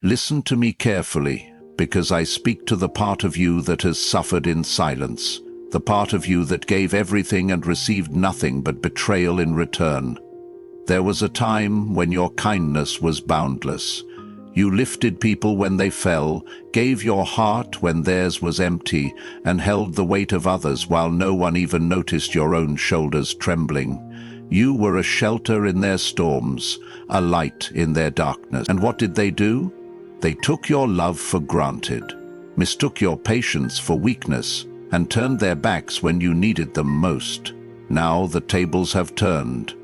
Listen to me carefully, because I speak to the part of you that has suffered in silence, the part of you that gave everything and received nothing but betrayal in return. There was a time when your kindness was boundless. You lifted people when they fell, gave your heart when theirs was empty, and held the weight of others while no one even noticed your own shoulders trembling. You were a shelter in their storms, a light in their darkness. And what did they do? They took your love for granted, mistook your patience for weakness, and turned their backs when you needed them most. Now the tables have turned.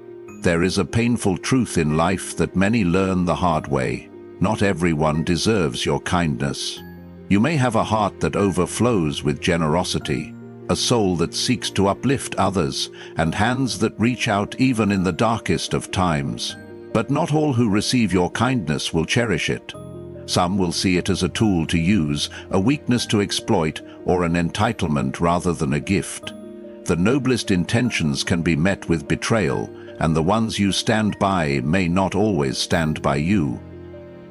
There is a painful truth in life that many learn the hard way. Not everyone deserves your kindness. You may have a heart that overflows with generosity, a soul that seeks to uplift others, and hands that reach out even in the darkest of times. But not all who receive your kindness will cherish it. Some will see it as a tool to use, a weakness to exploit, or an entitlement rather than a gift. The noblest intentions can be met with betrayal, and the ones you stand by may not always stand by you.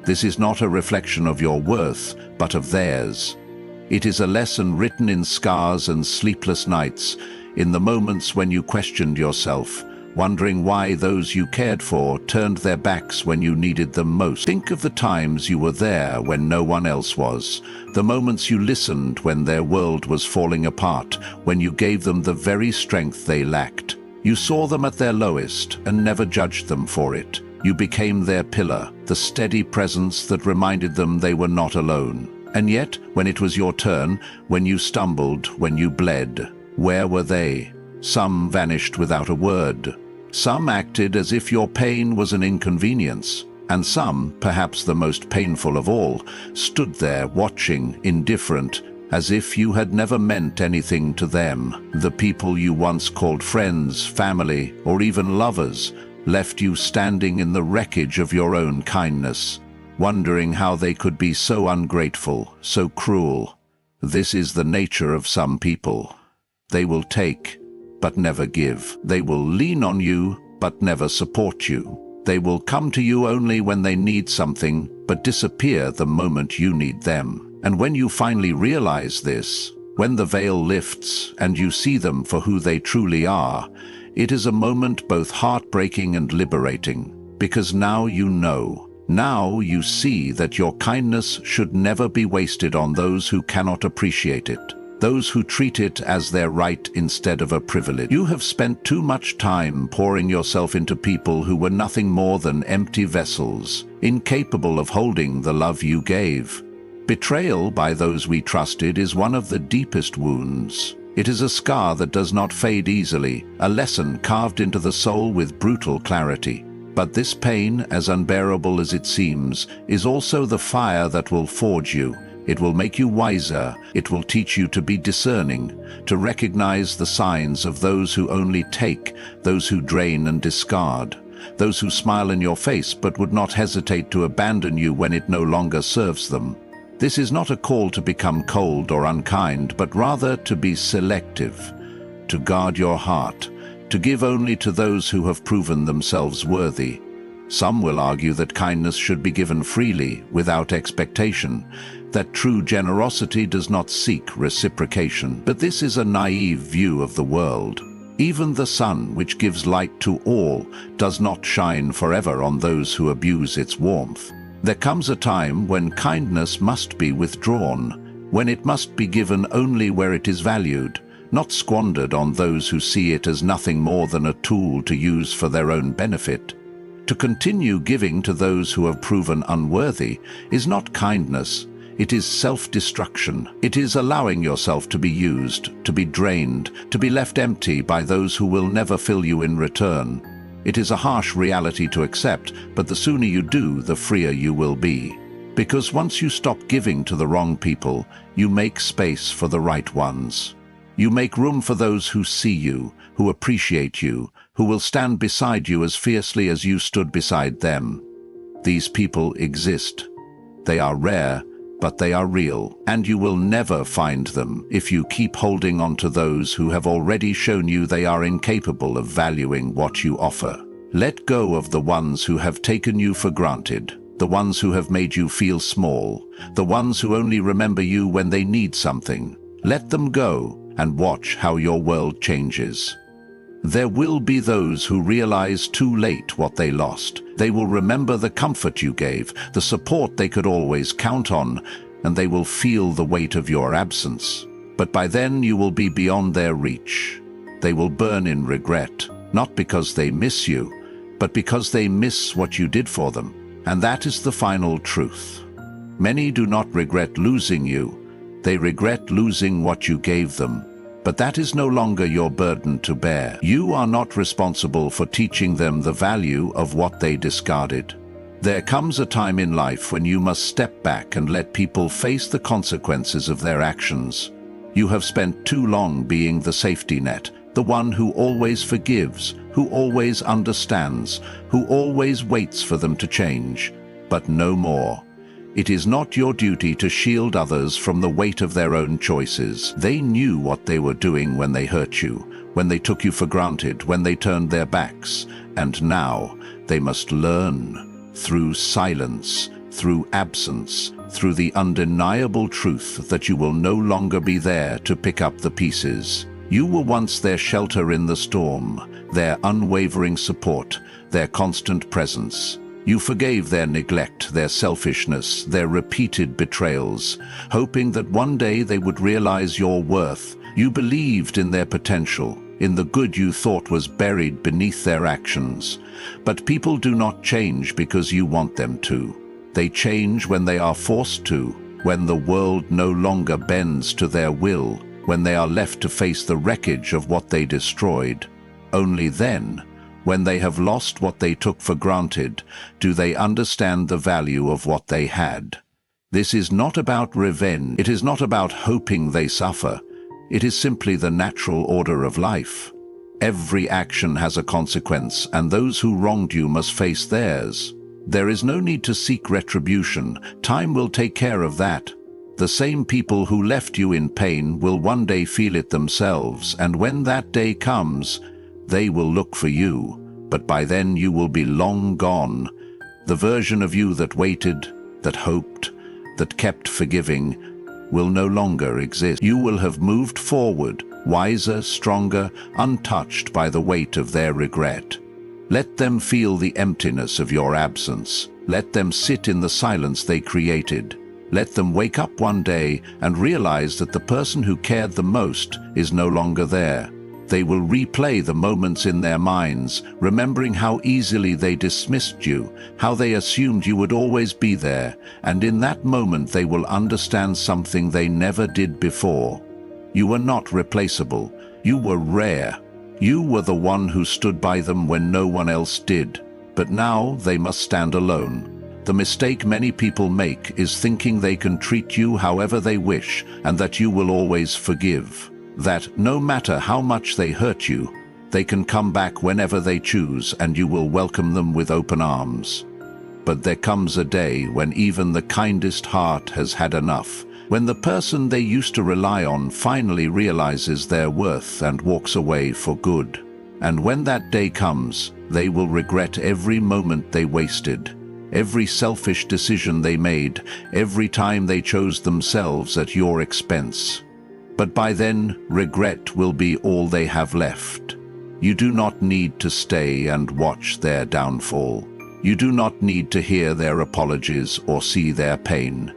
This is not a reflection of your worth, but of theirs. It is a lesson written in scars and sleepless nights, in the moments when you questioned yourself, wondering why those you cared for turned their backs when you needed them most. Think of the times you were there when no one else was, the moments you listened when their world was falling apart, when you gave them the very strength they lacked. You saw them at their lowest and never judged them for it. You became their pillar, the steady presence that reminded them they were not alone. And yet, when it was your turn, when you stumbled, when you bled, where were they? Some vanished without a word. Some acted as if your pain was an inconvenience. And some, perhaps the most painful of all, stood there watching, indifferent, as if you had never meant anything to them. The people you once called friends, family, or even lovers, left you standing in the wreckage of your own kindness, wondering how they could be so ungrateful, so cruel. This is the nature of some people. They will take, but never give. They will lean on you, but never support you. They will come to you only when they need something, but disappear the moment you need them. And when you finally realize this, when the veil lifts and you see them for who they truly are, it is a moment both heartbreaking and liberating, because now you know. Now you see that your kindness should never be wasted on those who cannot appreciate it, those who treat it as their right instead of a privilege. You have spent too much time pouring yourself into people who were nothing more than empty vessels, incapable of holding the love you gave. Betrayal by those we trusted is one of the deepest wounds. It is a scar that does not fade easily, a lesson carved into the soul with brutal clarity. But this pain, as unbearable as it seems, is also the fire that will forge you. It will make you wiser. It will teach you to be discerning, to recognize the signs of those who only take, those who drain and discard, those who smile in your face but would not hesitate to abandon you when it no longer serves them. This is not a call to become cold or unkind, but rather to be selective, to guard your heart, to give only to those who have proven themselves worthy. Some will argue that kindness should be given freely, without expectation, that true generosity does not seek reciprocation. But this is a naive view of the world. Even the sun, which gives light to all, does not shine forever on those who abuse its warmth. There comes a time when kindness must be withdrawn, when it must be given only where it is valued, not squandered on those who see it as nothing more than a tool to use for their own benefit. To continue giving to those who have proven unworthy is not kindness, it is self-destruction. It is allowing yourself to be used, to be drained, to be left empty by those who will never fill you in return. It is a harsh reality to accept, but the sooner you do, the freer you will be. Because once you stop giving to the wrong people, you make space for the right ones. You make room for those who see you, who appreciate you, who will stand beside you as fiercely as you stood beside them. These people exist. They are rare, but they are real, and you will never find them if you keep holding on to those who have already shown you they are incapable of valuing what you offer. Let go of the ones who have taken you for granted. the ones who have made you feel small, the ones who only remember you when they need something. Let them go and watch how your world changes. There will be those who realize too late what they lost. They will remember the comfort you gave, the support they could always count on, and they will feel the weight of your absence. But by then you will be beyond their reach. They will burn in regret, not because they miss you, but because they miss what you did for them. And that is the final truth. Many do not regret losing you. They regret losing what you gave them. But that is no longer your burden to bear. You are not responsible for teaching them the value of what they discarded. There comes a time in life when you must step back and let people face the consequences of their actions. You have spent too long being the safety net, the one who always forgives, who always understands, who always waits for them to change. But no more. It is not your duty to shield others from the weight of their own choices. They knew what they were doing when they hurt you, when they took you for granted, when they turned their backs. And now they must learn, through silence, through absence, through the undeniable truth that you will no longer be there to pick up the pieces. You were once their shelter in the storm, their unwavering support, their constant presence. You forgave their neglect, their selfishness, their repeated betrayals, hoping that one day they would realize your worth. You believed in their potential, in the good you thought was buried beneath their actions. But people do not change because you want them to. They change when they are forced to, when the world no longer bends to their will, when they are left to face the wreckage of what they destroyed. Only then, when they have lost what they took for granted, do they understand the value of what they had. This is not about revenge. It is not about hoping they suffer. It is simply the natural order of life. Every action has a consequence, and those who wronged you must face theirs. There is no need to seek retribution. Time will take care of that. The same people who left you in pain will one day feel it themselves, and when that day comes, they will look for you. But by then you will be long gone. The version of you that waited, that hoped, that kept forgiving, will no longer exist. You will have moved forward, wiser, stronger, untouched by the weight of their regret. Let them feel the emptiness of your absence. Let them sit in the silence they created. Let them wake up one day and realize that the person who cared the most is no longer there. They will replay the moments in their minds, remembering how easily they dismissed you, how they assumed you would always be there, and in that moment they will understand something they never did before. You were not replaceable. You were rare. You were the one who stood by them when no one else did. But now they must stand alone. The mistake many people make is thinking they can treat you however they wish and that you will always forgive. That no matter how much they hurt you, they can come back whenever they choose and you will welcome them with open arms. But there comes a day when even the kindest heart has had enough, when the person they used to rely on finally realizes their worth and walks away for good. And when that day comes, they will regret every moment they wasted, every selfish decision they made, every time they chose themselves at your expense. But by then, regret will be all they have left. You do not need to stay and watch their downfall. You do not need to hear their apologies or see their pain.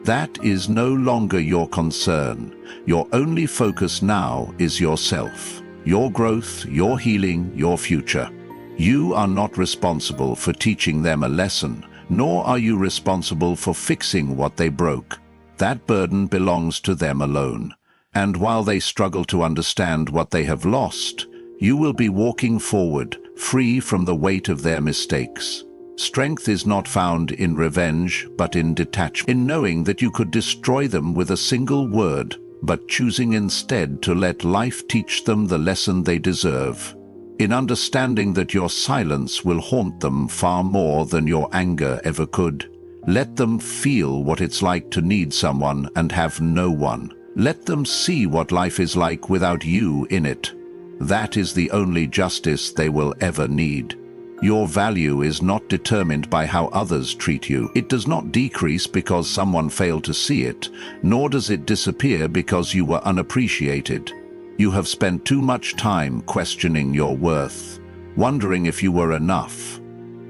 That is no longer your concern. Your only focus now is yourself, your growth, your healing, your future. You are not responsible for teaching them a lesson, nor are you responsible for fixing what they broke. That burden belongs to them alone. And while they struggle to understand what they have lost, you will be walking forward, free from the weight of their mistakes. Strength is not found in revenge, but in detachment, in knowing that you could destroy them with a single word, but choosing instead to let life teach them the lesson they deserve. In understanding that your silence will haunt them far more than your anger ever could. Let them feel what it's like to need someone and have no one. Let them see what life is like without you in it. That is the only justice they will ever need. Your value is not determined by how others treat you. It does not decrease because someone failed to see it, nor does it disappear because you were unappreciated. You have spent too much time questioning your worth, wondering if you were enough,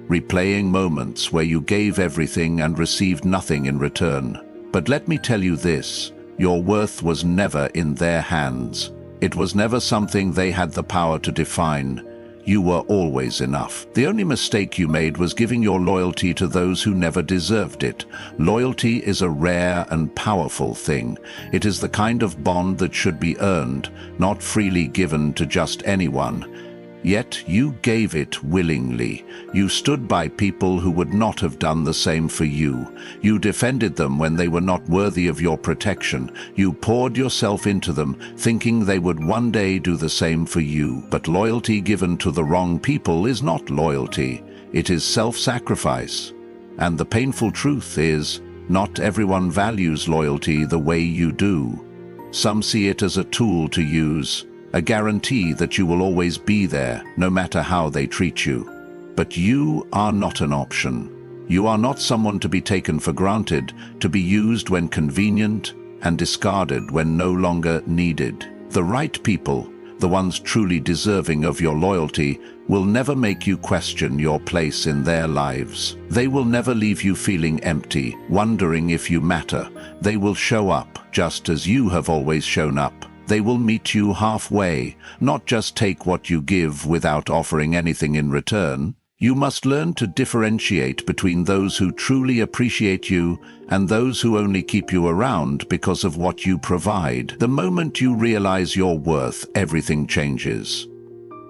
replaying moments where you gave everything and received nothing in return. But let me tell you this, your worth was never in their hands. It was never something they had the power to define. You were always enough. The only mistake you made was giving your loyalty to those who never deserved it. Loyalty is a rare and powerful thing. It is the kind of bond that should be earned, not freely given to just anyone. Yet you gave it willingly. You stood by people who would not have done the same for you. You defended them when they were not worthy of your protection. You poured yourself into them, thinking they would one day do the same for you. But loyalty given to the wrong people is not loyalty. It is self-sacrifice. And the painful truth is, not everyone values loyalty the way you do. Some see it as a tool to use, a guarantee that you will always be there, no matter how they treat you. But you are not an option. You are not someone to be taken for granted, to be used when convenient and discarded when no longer needed. The right people, the ones truly deserving of your loyalty, will never make you question your place in their lives. They will never leave you feeling empty, wondering if you matter. They will show up, just as you have always shown up. They will meet you halfway, not just take what you give without offering anything in return. You must learn to differentiate between those who truly appreciate you and those who only keep you around because of what you provide. The moment you realize your worth, everything changes.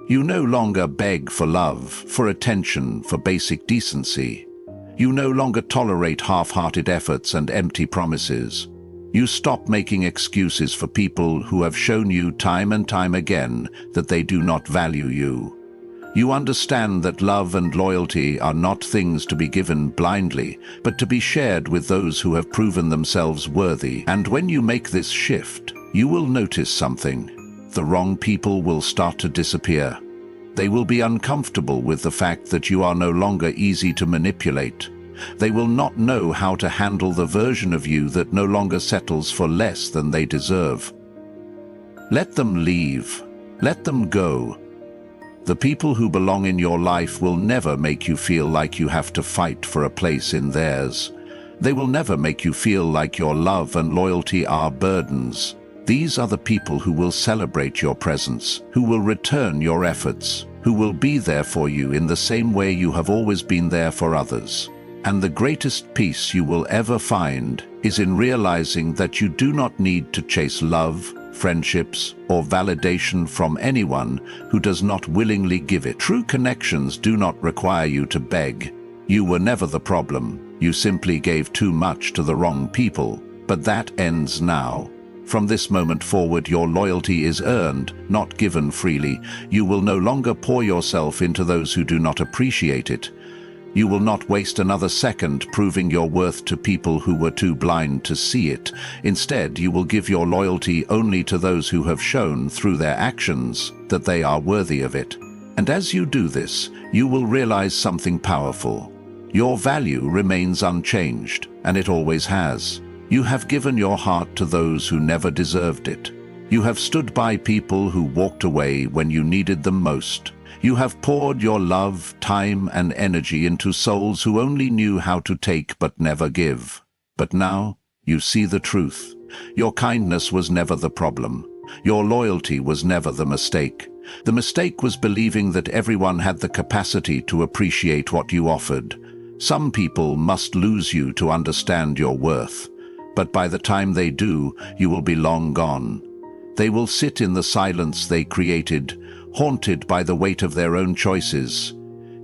You no longer beg for love, for attention, for basic decency. You no longer tolerate half-hearted efforts and empty promises. You stop making excuses for people who have shown you time and time again that they do not value you. You understand that love and loyalty are not things to be given blindly, but to be shared with those who have proven themselves worthy. And when you make this shift, you will notice something. The wrong people will start to disappear. They will be uncomfortable with the fact that you are no longer easy to manipulate. They will not know how to handle the version of you that no longer settles for less than they deserve. Let them leave. Let them go. The people who belong in your life will never make you feel like you have to fight for a place in theirs. They will never make you feel like your love and loyalty are burdens. These are the people who will celebrate your presence, who will return your efforts, who will be there for you in the same way you have always been there for others. And the greatest peace you will ever find is in realizing that you do not need to chase love, friendships, or validation from anyone who does not willingly give it. True connections do not require you to beg. You were never the problem. You simply gave too much to the wrong people. But that ends now. From this moment forward, your loyalty is earned, not given freely. You will no longer pour yourself into those who do not appreciate it. You will not waste another second proving your worth to people who were too blind to see it. Instead, you will give your loyalty only to those who have shown through their actions that they are worthy of it. And as you do this, you will realize something powerful. Your value remains unchanged, and it always has. You have given your heart to those who never deserved it. You have stood by people who walked away when you needed them most. You have poured your love, time, and energy into souls who only knew how to take but never give. But now, you see the truth. Your kindness was never the problem. Your loyalty was never the mistake. The mistake was believing that everyone had the capacity to appreciate what you offered. Some people must lose you to understand your worth. But by the time they do, you will be long gone. They will sit in the silence they created, haunted by the weight of their own choices.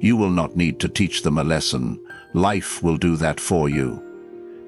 You will not need to teach them a lesson. Life will do that for you.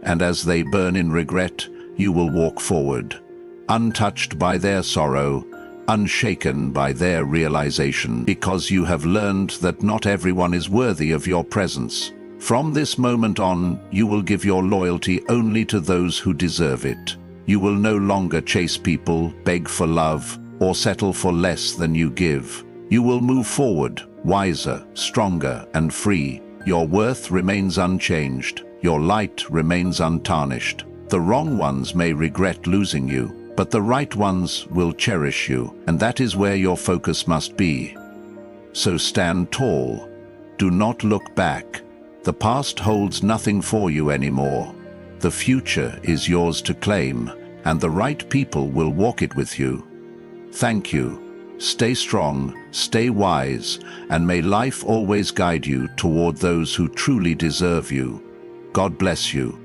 And as they burn in regret, you will walk forward, untouched by their sorrow, unshaken by their realization, because you have learned that not everyone is worthy of your presence. From this moment on, you will give your loyalty only to those who deserve it. You will no longer chase people, beg for love, or settle for less than you give. You will move forward, wiser, stronger, and free. Your worth remains unchanged. Your light remains untarnished. The wrong ones may regret losing you, but the right ones will cherish you, and that is where your focus must be. So stand tall. Do not look back. The past holds nothing for you anymore. The future is yours to claim, and the right people will walk it with you. Thank you. Stay strong, stay wise, and may life always guide you toward those who truly deserve you. God bless you.